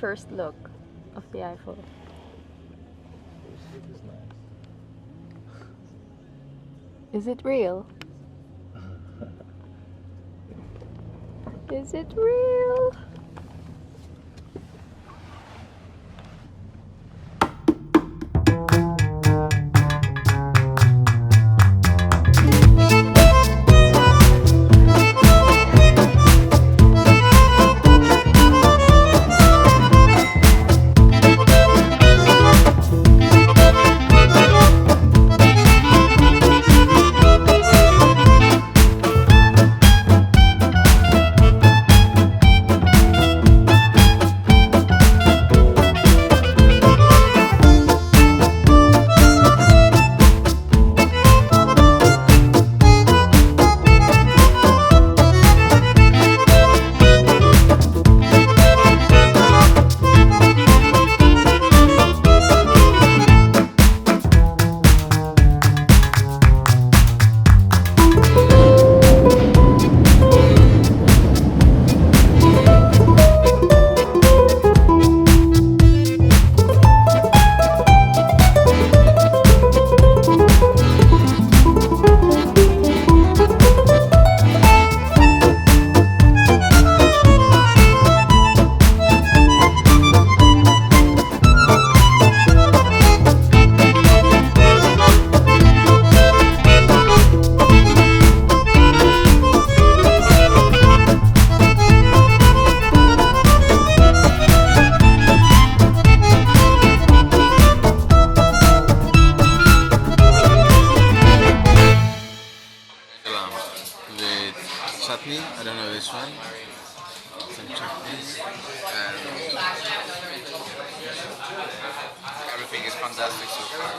first look of the Eiffel? First look is nice. Is it real? Is it real? Chutney, I don't know which one. Some chutneys. And everything is fantastic so far.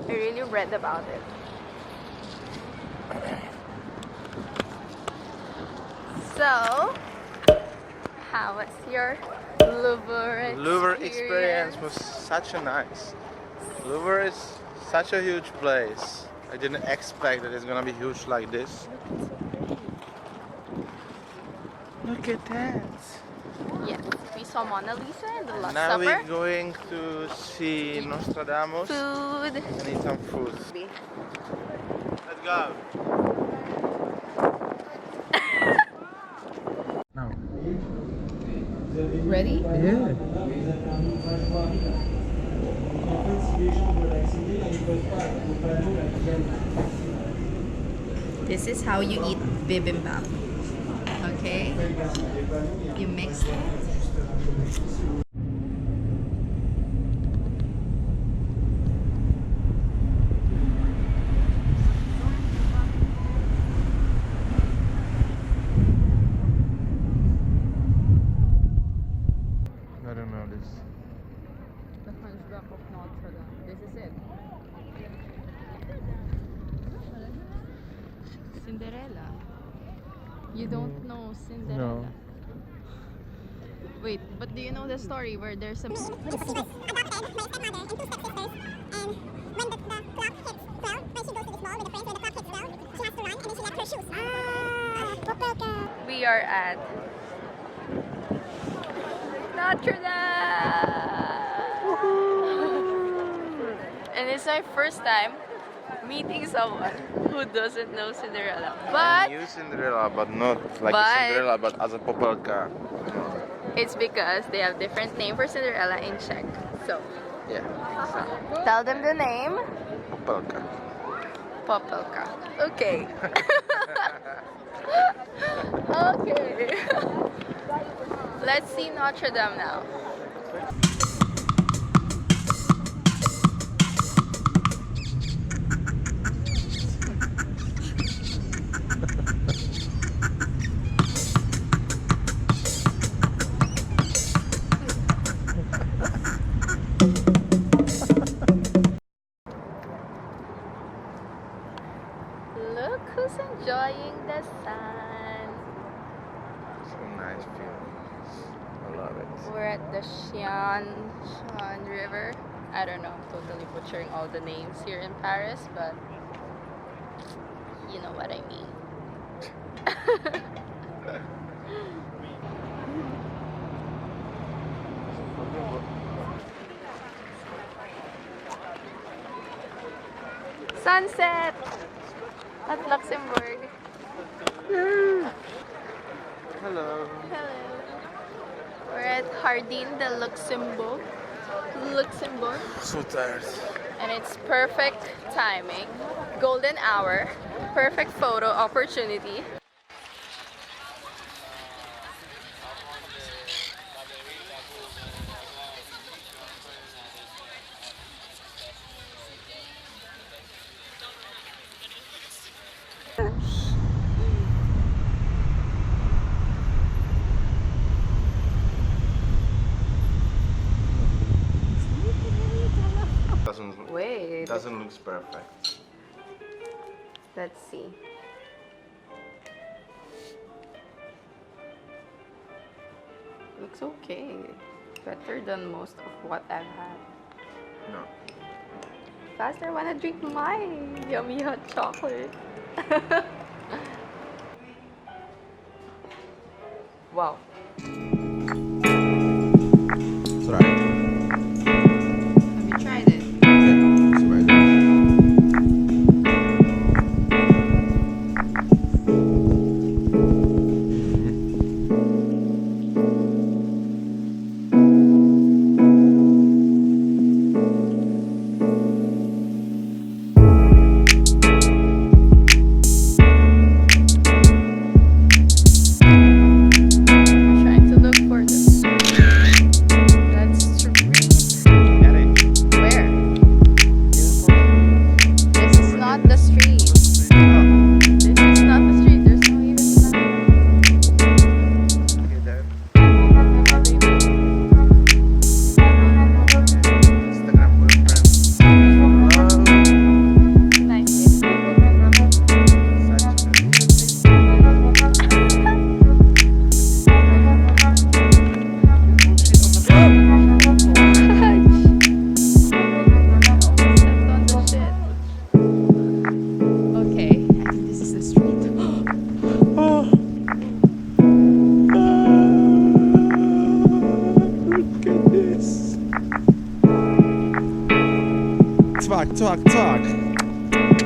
I really read about it. So, how was your Louvre experience? Louvre experience was such a nice. Louvre is such a huge place. I didn't expect that it's gonna be huge like this. Look at that. Yes, we saw Mona Lisa and the Last Now Supper. we're going to see Nostradamus Food. and eat some food. Let's go. Now. Ready? Yeah. This is how you eat bibimbap. Okay? You mix it. I don't know this. The Hunchback of Notre Dame. This is it. Cinderella. You don't know Cinderella? No. Wait, but do you know the story where there's some... We are at Notre Dame! And it's my first time meeting someone who doesn't know Cinderella. I But knew Cinderella, but not like But- Cinderella, but as a popelka. it's because they have different name for Cinderella in Czech. So, Yeah. tell them the name. Popelka. Popelka. Okay. Okay. Let's see Notre Dame now. Look who's enjoying the sun. So nice view. I love it. We're at the Shan River. I don't know, I'm totally butchering all the names here in Paris, but you know what I mean. Sunset at Luxembourg. Hello. Hello. We're at Jardin du Luxembourg. So tired. And it's perfect timing, golden hour, perfect photo opportunity. Wait, Doesn't look perfect. let's see. Looks okay. Better than most of what I've had. No. Faster, wanna drink my yummy hot chocolate. Wow. Try. Have you tried it? Trying to look for this. Let's talk.